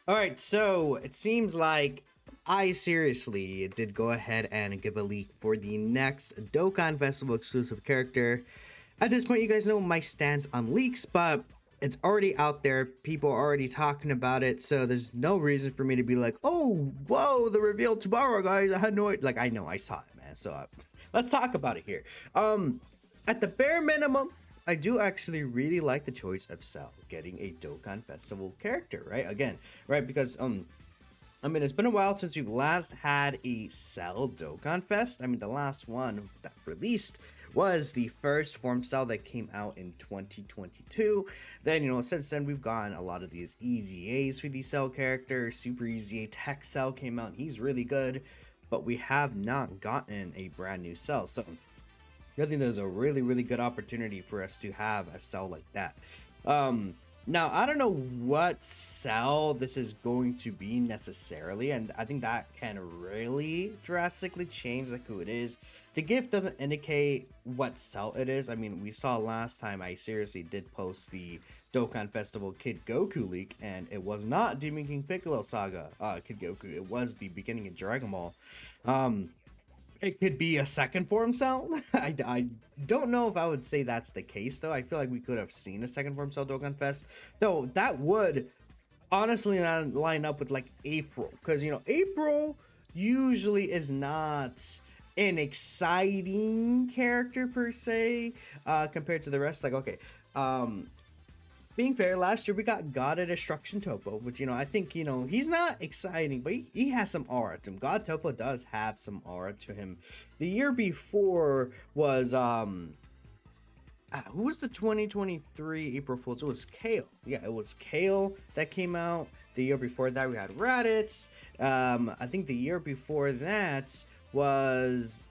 All right, so it seems like I seriously did go ahead and give a leak for the next Dokkan Festival exclusive character. At this point, you guys know my stance on leaks, but it's already out there. People are already talking about it, so there's no reason for me to be like, "Oh, whoa, the reveal tomorrow, guys." I had no like, I know I saw it, man. So let's talk about it here. At the bare minimum, I do actually really like the choice of Cell getting a Dokkan Festival character, right? Again, right? Because I mean, it's been a while since we've last had a Cell Dokkan Fest. I mean, the last one that released was the first form Cell that came out in 2022. Then, since then we've gotten a lot of these EZAs for these Cell characters. Super EZA Tech Cell came out, and he's really good, but we have not gotten a brand new Cell. So I think there's a really, really good opportunity for us to have a cell like that. Now, I don't know what cell this is going to be necessarily, and I think that can really drastically change like who it is. The gift doesn't indicate what cell it is. I mean, we saw last time I seriously did post the Dokkan Festival Kid Goku leak, and it was not Demon King Piccolo Saga Kid Goku. It was the beginning of Dragon Ball. It could be a second form cell. I don't know if I would say that's the case, though. I feel like we could have seen a second form cell Dokkan Fest, though that would honestly not line up with like April, because April usually is not an exciting character per se compared to the rest. Like, okay, being fair, last year we got God of Destruction Topo, which, I think, he's not exciting, but he has some aura to him. God Topo does have some aura to him. The year before was, who was the 2023 April Fools? It was Kale. Yeah, it was Kale that came out. The year before that, we had Raditz. I think the year before that was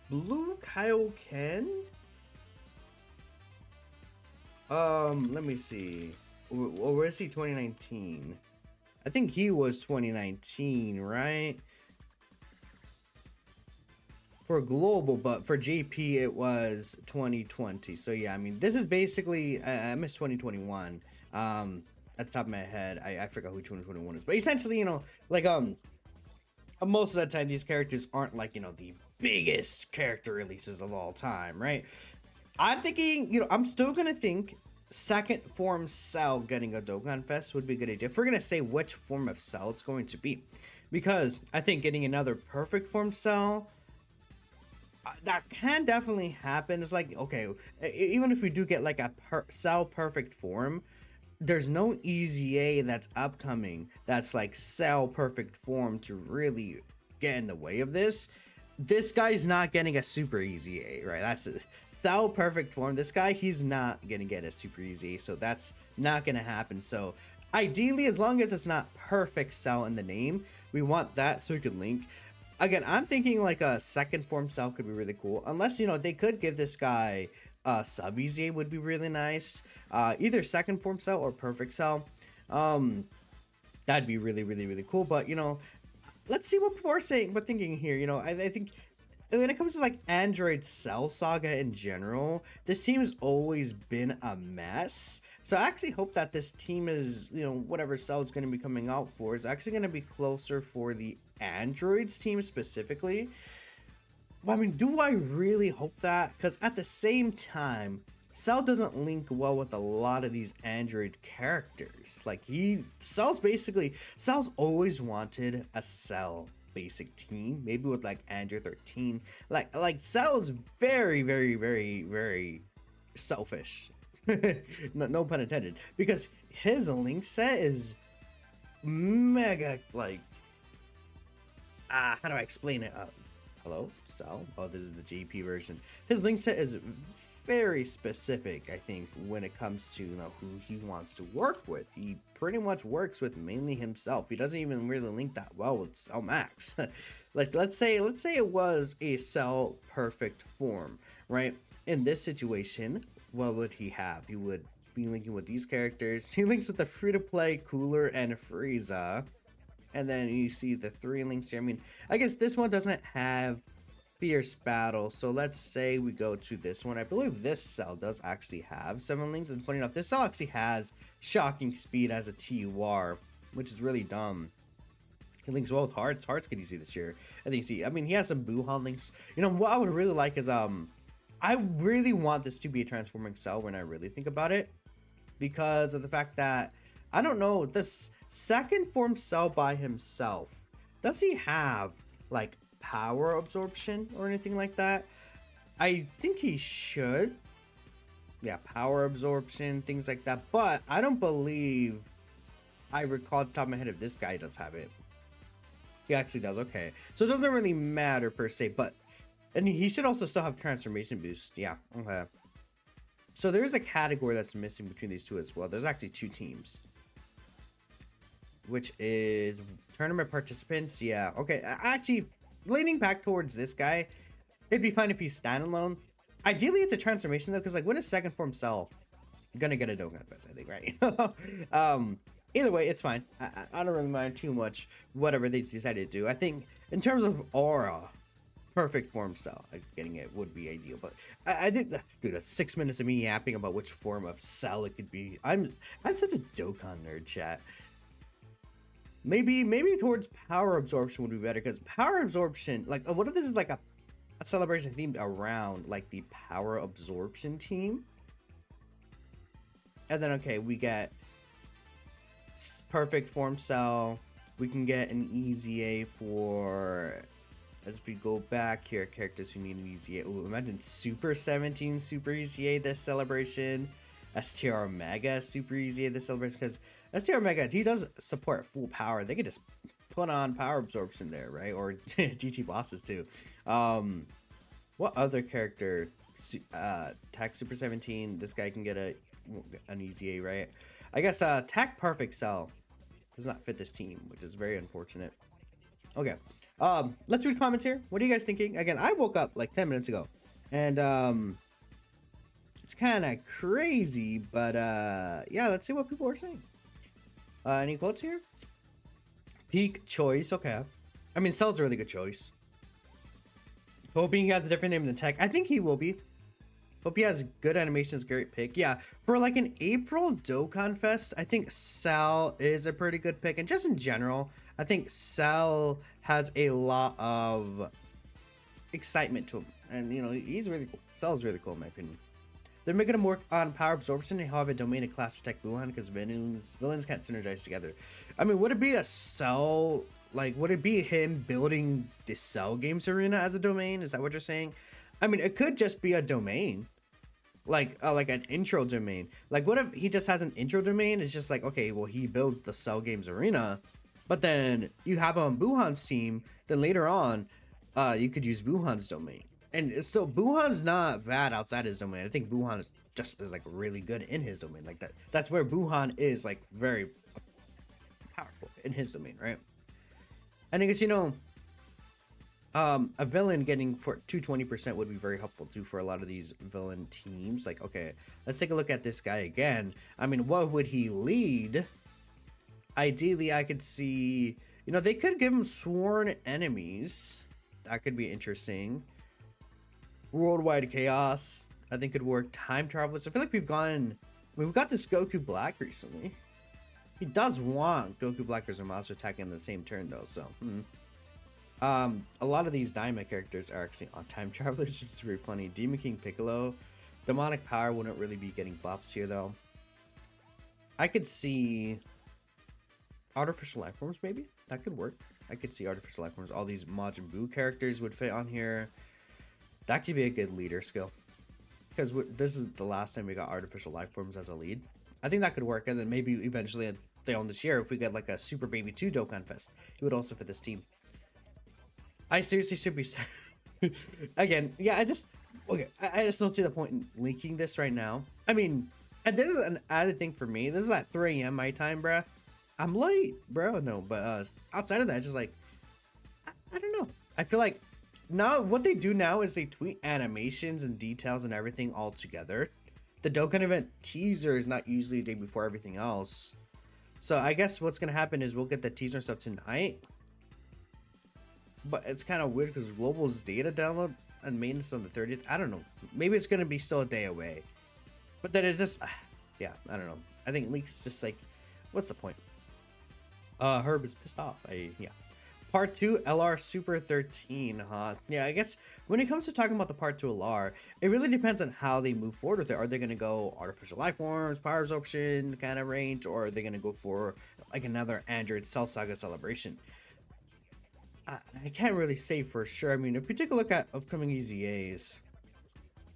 Blue Kaioken. Let me see. Where is he? 2019. I think he was 2019, right? For global, but for JP it was 2020. So yeah, I mean, this is basically I missed 2021. At the top of my head, I forgot who 2021 is, but essentially, like most of the time these characters aren't like the biggest character releases of all time, right? I'm thinking, I'm still gonna think second form cell getting a Dokkan Fest would be a good idea. If we're gonna say which form of cell it's going to be, because I think getting another perfect form cell that can definitely happen. It's like, okay, even if we do get like a cell perfect form, there's no EZA that's upcoming that's like cell perfect form to really get in the way of this. This guy's not getting a super EZA, right? That's a cell perfect form. This guy, he's not gonna get a super EZA, so that's not gonna happen. So ideally, as long as it's not perfect cell in the name, we want that so we can link. Again, I'm thinking like a second form cell could be really cool, unless they could give this guy sub EZA would be really nice. Either second form cell or perfect cell. That'd be really, really, really cool. But let's see what people are saying, but thinking here. I think when it comes to like Android Cell Saga in general, this team's always been a mess. So I actually hope that this team is, whatever Cell is going to be coming out for, is actually going to be closer for the Androids team specifically. I mean, do I really hope that? Because at the same time, Cell doesn't link well with a lot of these Android characters. Like Cell's always wanted a Cell basic team, maybe with like Android 13. Like Cell's very, very, very, very selfish. No pun intended. Because his link set is mega like how do I explain it? Hello, Cell. Oh, this is the JP version. His link set is very specific, I think, when it comes to who he wants to work with. He pretty much works with mainly himself. He doesn't even really link that well with Cell Max. Like let's say it was a Cell perfect form, right? In this situation, what would he have? He would be linking with these characters. He links with the free-to-play Cooler and Frieza. And then you see the three links here. I mean, I guess this one doesn't have Fierce Battle. So let's say we go to this one. I believe this cell does actually have 7 links. And funny enough, this cell actually has Shocking Speed as a TUR. which is really dumb. He links well with Hearts. Hearts get easy this year. I think you see, I mean, he has some Buhan links. You know, what I would really like is, I really want this to be a transforming cell when I really think about it. Because of the fact that, I don't know, this second form cell by himself, does he have, like, power absorption or anything like that? I think he should. Yeah, power absorption, things like that. But I don't believe I recall off the top of my head if this guy does have it. He actually does, okay. So it doesn't really matter per se, but... And he should also still have transformation boost. Yeah, okay. So there's a category that's missing between these two as well. There's actually two teams. Which is tournament participants. Yeah, okay. Actually, leaning back towards this guy, it'd be fine if he's standalone. Ideally, it's a transformation though, because like when a second form cell, you're gonna get a dokkanfest, I think, right? Either way, it's fine. I don't really mind too much whatever they decide to do. I think in terms of aura, perfect form cell, like getting it would be ideal. But I think, dude, that's 6 minutes of me yapping about which form of cell it could be. I'm such a Dokkan nerd, chat. Maybe towards power absorption would be better, because power absorption, like, what if this is like a celebration themed around like the power absorption team? And then okay, we get perfect form cell. We can get an EZA for, as we go back here, characters who need an EZA. Ooh, imagine Super 17 Super EZA this celebration. STR Mega Super EZA this celebration, because STR Mega, he does support full power. They could just put on power absorption there, right? Or GT bosses too. What other character? Tac Super 17. This guy can get an EZA, right? I guess Tac Perfect Cell does not fit this team, which is very unfortunate. Okay. Let's read comments here. What are you guys thinking? Again, I woke up like 10 minutes ago, and it's kind of crazy, but yeah, let's see what people are saying. Any quotes here? Peak choice. Okay. I mean, Cell's a really good choice. Hoping he has a different name than Tech. I think he will be. Hope he has good animations, great pick. Yeah, for like an April Dokkan Fest, I think Cell is a pretty good pick. And just in general, I think Cell has a lot of excitement to him. And, you know, he's really cool. Cell's really cool, in my opinion. They're making him work on power absorption and have a domain and class protect Wuhan, because villains can't synergize together. I mean, would it be a Cell, like, would it be him building the Cell Games Arena as a domain? Is that what you're saying? I mean, it could just be a domain. Like an intro domain. Like, what if he just has an intro domain? It's just like, okay, well, he builds the Cell Games Arena, but then you have him on Buhan's team. Then later on, you could use Buhan's domain. And so Buhan's not bad outside his domain. I think Buhan is like really good in his domain. Like that's where Buhan is like very powerful in his domain, right? And I guess, you know, a villain getting for 220% would be very helpful too for a lot of these villain teams. Like, okay, let's take a look at this guy again. I mean, what would he lead? Ideally, I could see, you know, they could give him sworn enemies. That could be interesting. Worldwide chaos, I think could work. Time travelers. I feel like we've got this Goku Black recently. He does want Goku Black as a monster attacking in the same turn though, so a lot of these Daima characters are actually on time travelers, which is very funny. Demon King Piccolo, demonic power wouldn't really be getting buffs here though. I could see artificial life forms, maybe that could work. I could see artificial life forms. All these Majin Buu characters would fit on here. That could be a good leader skill, because this is the last time we got artificial life forms as a lead. I think that could work, and then maybe eventually down this year, if we get like a Super Baby 2 Dokkan Fest, it would also fit this team. I seriously should be again, yeah, I just don't see the point in leaking this right now. I mean, and this is an added thing for me. This is at 3 a.m. my time, bruh. I'm late, bro. No, but outside of that, just like I don't know. I feel like now what they do now is they tweet animations and details and everything all together. The Dokkan event teaser is not usually the day before everything else. So I guess what's gonna happen is we'll get the teaser stuff tonight. But it's kind of weird because Global's data download and maintenance on the 30th. I don't know. Maybe it's gonna be still a day away. But then it's just, yeah, I don't know. I think leaks just like, what's the point? Herb is pissed off. Yeah. Part 2 LR Super 13, huh? Yeah, I guess when it comes to talking about the Part 2 LR, it really depends on how they move forward with it. Are they going to go artificial life forms, power absorption kind of range, or are they going to go for like another Android Cell Saga celebration? I can't really say for sure. I mean, if we take a look at upcoming EZAs,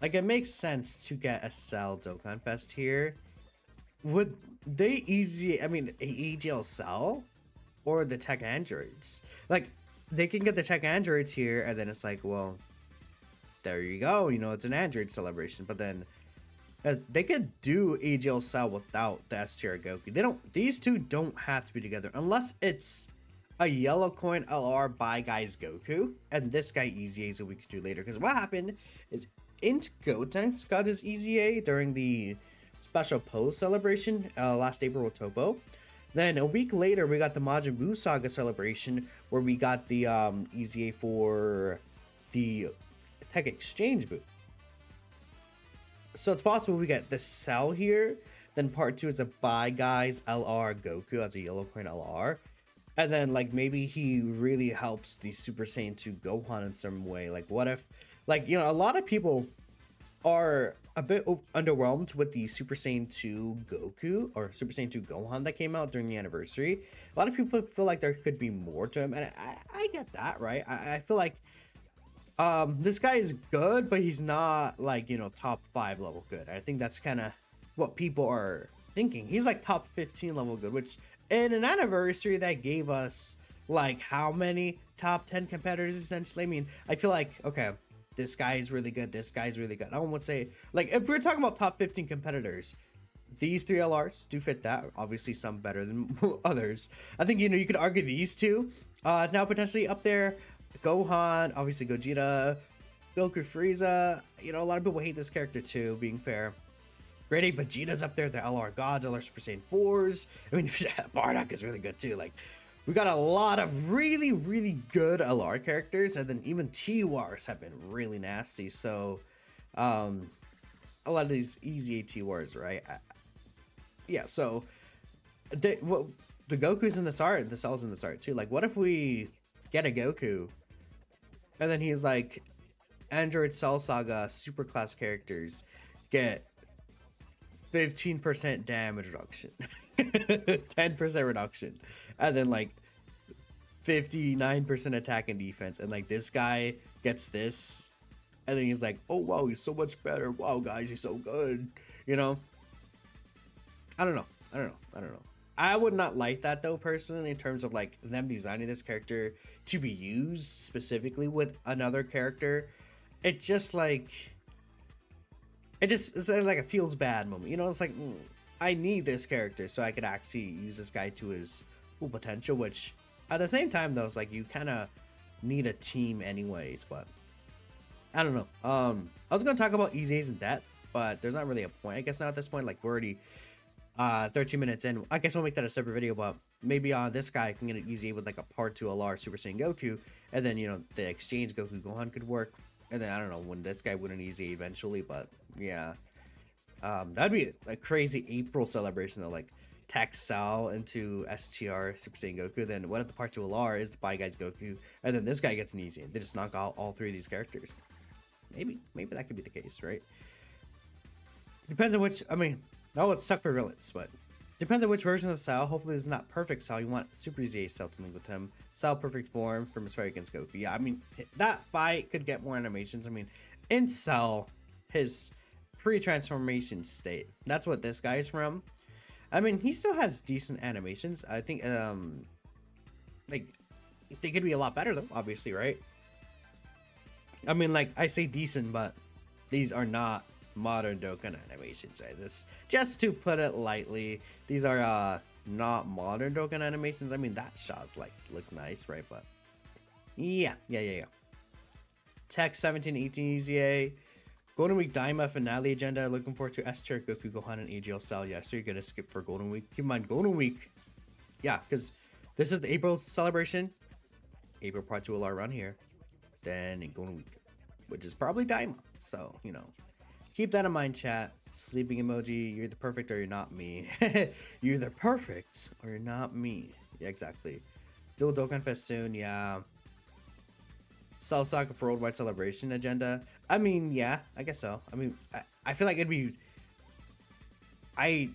like it makes sense to get a Cell Dokkan Fest here. Would they easy? I mean, AGL Cell or the tech androids? Like, they can get the tech androids here, and then it's like, well, there you go. You know, it's an android celebration. But then they could do AGL Cell without the STR Goku. They don't. These two don't have to be together unless it's a yellow coin LR by guys Goku and this guy EZA that we could do later. Because what happened is Int Gotenks got his EZA during the special post celebration last April with Topo. Then a week later, we got the Majin Buu Saga celebration where we got the EZA for the Tech Exchange Buu. So it's possible we get the Cell here. Then part 2 is a Bye Guys LR Goku as a yellow coin LR. And then like maybe he really helps the Super Saiyan 2 Gohan in some way. Like what if, like, you know, a lot of people are a bit underwhelmed with the Super Saiyan 2 Goku or Super Saiyan 2 Gohan that came out during the anniversary. A lot of people feel like there could be more to him, and I get that, right? I feel like this guy is good, but he's not like, you know, top 5 level good. I think that's kind of what people are thinking. He's like top 15 level good, which in an anniversary that gave us like how many top 10 competitors essentially. I mean, I feel like, okay, this guy is really good, this guy's really good. I would say, like, if we're talking about top 15 competitors, these 3 LRs do fit that. Obviously, some better than others. I think, you know, you could argue these two. Now, potentially up there, Gohan, obviously Gogeta, Goku, Frieza. You know, a lot of people hate this character too, being fair. Grade 8 Vegeta's up there, the LR Gods, LR Super Saiyan 4s. I mean, Bardock is really good too. Like, we got a lot of really, really good LR characters, and then even T-Wars have been really nasty. So, a lot of these easy T-Wars, right? Yeah, so, the Goku's in the start, the Cell's in the start too. Like, what if we get a Goku, and then he's like, Android Cell Saga super class characters get 15% damage reduction, 10% reduction, and then like 59% attack and defense, and like this guy gets this, and then he's like, oh wow, he's so much better. Wow, guys, he's so good. You know, I don't know. I would not like that though, personally, in terms of like them designing this character to be used specifically with another character. It just like, it's like a feels bad moment, you know. It's like, I need this character so I could actually use this guy to his full potential, which at the same time though, it's like you kind of need a team anyways. But I don't know. I was gonna talk about EZAs in depth, but there's not really a point, I guess, now at this point. Like, we're already 13 minutes in. I guess we'll make that a separate video, but maybe this guy can get an EZA with like a part 2 LR Super Saiyan Goku, and then, you know, the exchange Goku Gohan could work. And then I don't know when this guy would an EZA eventually, but yeah, that'd be a crazy April celebration though, like Tech Cell into STR Super Saiyan Goku. Then what if the part 2 LR is the Bye Guys Goku, and then this guy gets an EZA? They just knock out all 3 of these characters. Maybe that could be the case, right? Depends on which. I mean, that would suck for Rillets, but depends on which version of Cell. Hopefully, it's not perfect Cell. You want Super EZA Cell to link with him. Cell perfect form from his fight against Goku. Yeah, I mean, that fight could get more animations. I mean, in Cell, his pre-transformation state, that's what this guy's from. I mean, he still has decent animations. I think, like, they could be a lot better though, obviously, right? I mean, like, I say decent, but these are not modern Dokkan animations, right? This, just to put it lightly, these are not modern Dokkan animations. I mean, that shot's like looks nice, right? But yeah. Tech 17, 18 EZA, Golden Week Daima finale agenda. Looking forward to S Tier Goku Gohan and AGL Cell. Yeah, so you're gonna skip for Golden Week. Keep in mind, Golden Week, yeah, because this is the April celebration. April part 2 LR run here, then in Golden Week, which is probably Daima. So, you know, keep that in mind, chat. Sleeping emoji, you're the perfect or you're not me. You're either perfect or you're not me. Yeah, exactly. Dual Dokkan Fest soon, yeah. Cell Saga for Worldwide Celebration agenda. I mean, yeah, I guess so. I mean, I feel like it'd be... I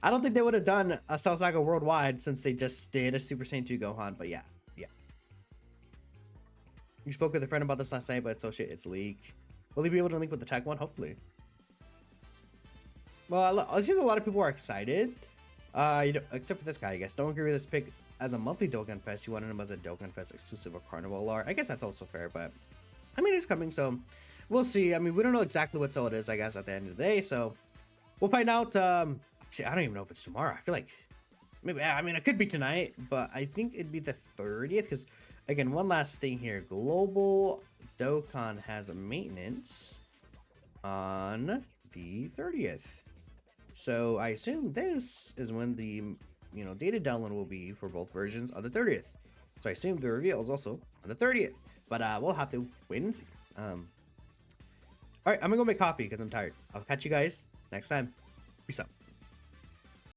I don't think they would have done a Cell Saga Worldwide since they just did a Super Saiyan 2 Gohan, but yeah, yeah. You spoke with a friend about this last night, but it's it's leak. Will he be able to link with the tech one? Hopefully. Well, it seems a lot of people are excited. Except for this guy, I guess. Don't agree with this pick as a monthly Dokkan Fest. You wanted him as a Dokkan Fest exclusive or Carnival lore. I guess that's also fair, but I mean, it's coming, so we'll see. I mean, we don't know exactly what cell it is, I guess, at the end of the day, so we'll find out. Actually, I don't even know if it's tomorrow. I feel like maybe, I mean, it could be tonight, but I think it'd be the 30th, because, again, one last thing here. Global Dokkan has a maintenance on the 30th. So I assume this is when the, data download will be for both versions on the 30th. So I assume the reveal is also on the 30th. But we'll have to wait and see. All right, I'm gonna go make coffee because I'm tired. I'll catch you guys next time. Peace out.